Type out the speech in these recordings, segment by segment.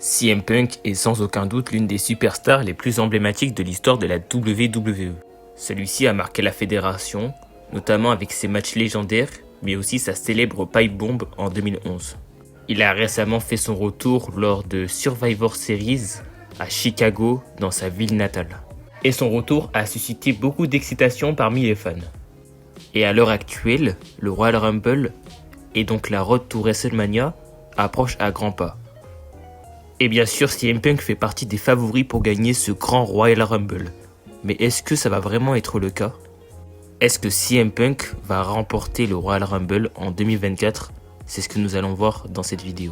CM Punk est sans aucun doute l'une des superstars les plus emblématiques de l'histoire de la WWE. Celui-ci a marqué la fédération, notamment avec ses matchs légendaires, mais aussi sa célèbre pipe bomb en 2011. Il a récemment fait son retour lors de Survivor Series à Chicago, dans sa ville natale. Et son retour a suscité beaucoup d'excitation parmi les fans. Et à l'heure actuelle, le Royal Rumble, et donc la Road to WrestleMania, approche à grands pas. Et bien sûr, CM Punk fait partie des favoris pour gagner ce grand Royal Rumble. Mais est-ce que ça va vraiment être le cas? Est-ce que CM Punk va remporter le Royal Rumble en 2024? C'est ce que nous allons voir dans cette vidéo.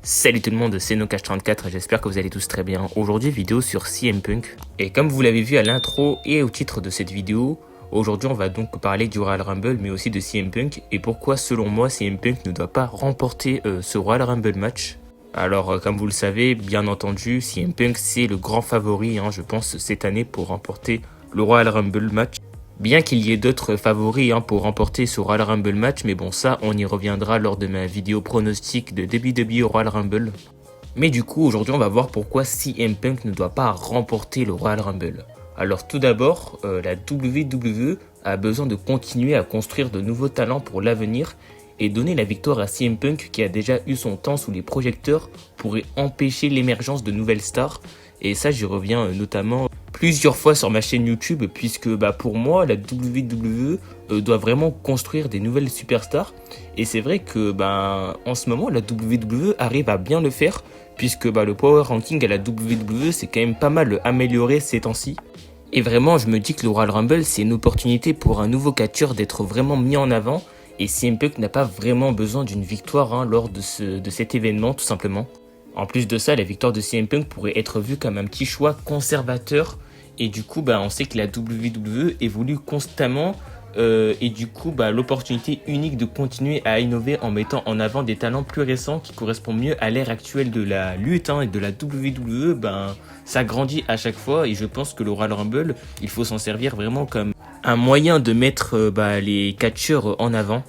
Salut tout le monde, c'est NoCash34 et j'espère que vous allez tous très bien. Aujourd'hui, vidéo sur CM Punk. Et comme vous l'avez vu à l'intro et au titre de cette vidéo, aujourd'hui on va donc parler du Royal Rumble mais aussi de CM Punk et pourquoi selon moi CM Punk ne doit pas remporter ce Royal Rumble match. Alors comme vous le savez, bien entendu, CM Punk c'est le grand favori, je pense, cette année pour remporter le Royal Rumble match. Bien qu'il y ait d'autres favoris pour remporter ce Royal Rumble match, mais bon ça on y reviendra lors de ma vidéo pronostic de WWE Royal Rumble. Mais du coup aujourd'hui on va voir pourquoi CM Punk ne doit pas remporter le Royal Rumble. Alors tout d'abord, la WWE a besoin de continuer à construire de nouveaux talents pour l'avenir et donner la victoire à CM Punk qui a déjà eu son temps sous les projecteurs pourrait empêcher l'émergence de nouvelles stars. Et ça j'y reviens notamment plusieurs fois sur ma chaîne YouTube puisque pour moi la WWE doit vraiment construire des nouvelles superstars. Et c'est vrai que en ce moment la WWE arrive à bien le faire puisque le power ranking à la WWE c'est quand même pas mal amélioré ces temps-ci. Et vraiment je me dis que le Royal Rumble c'est une opportunité pour un nouveau catcheur d'être vraiment mis en avant. Et CM Punk n'a pas vraiment besoin d'une victoire lors de cet événement tout simplement. En plus de ça, la victoire de CM Punk pourrait être vue comme un petit choix conservateur. Et du coup, on sait que la WWE évolue constamment. Et du coup, l'opportunité unique de continuer à innover en mettant en avant des talents plus récents qui correspondent mieux à l'ère actuelle de la lutte et de la WWE, ça grandit à chaque fois. Et je pense que le Royal Rumble, il faut s'en servir vraiment comme un moyen de mettre les catcheurs en avant.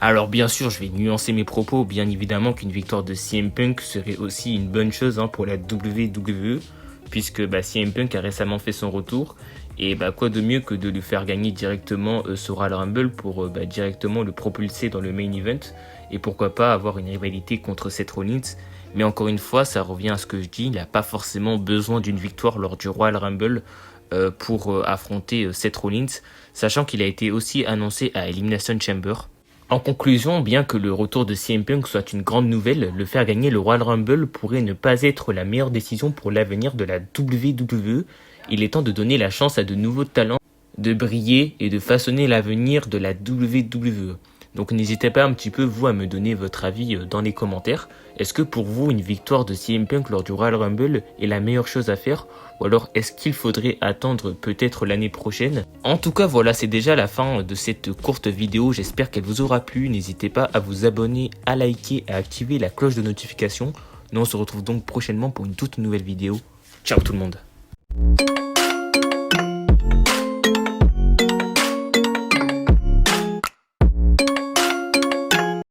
Alors bien sûr, je vais nuancer mes propos, bien évidemment qu'une victoire de CM Punk serait aussi une bonne chose pour la WWE, puisque CM Punk a récemment fait son retour, et quoi de mieux que de lui faire gagner directement ce Royal Rumble pour directement le propulser dans le main event, et pourquoi pas avoir une rivalité contre Seth Rollins. Mais encore une fois, ça revient à ce que je dis, il n'a pas forcément besoin d'une victoire lors du Royal Rumble pour affronter Seth Rollins, sachant qu'il a été aussi annoncé à Elimination Chamber. En conclusion, bien que le retour de CM Punk soit une grande nouvelle, le faire gagner le Royal Rumble pourrait ne pas être la meilleure décision pour l'avenir de la WWE. Il est temps de donner la chance à de nouveaux talents de briller et de façonner l'avenir de la WWE. Donc n'hésitez pas un petit peu vous à me donner votre avis dans les commentaires. Est-ce que pour vous une victoire de CM Punk lors du Royal Rumble est la meilleure chose à faire? Ou alors est-ce qu'il faudrait attendre peut-être l'année prochaine? En tout cas voilà, c'est déjà la fin de cette courte vidéo. J'espère qu'elle vous aura plu. N'hésitez pas à vous abonner, à liker, à activer la cloche de notification. Nous on se retrouve donc prochainement pour une toute nouvelle vidéo. Ciao tout le monde.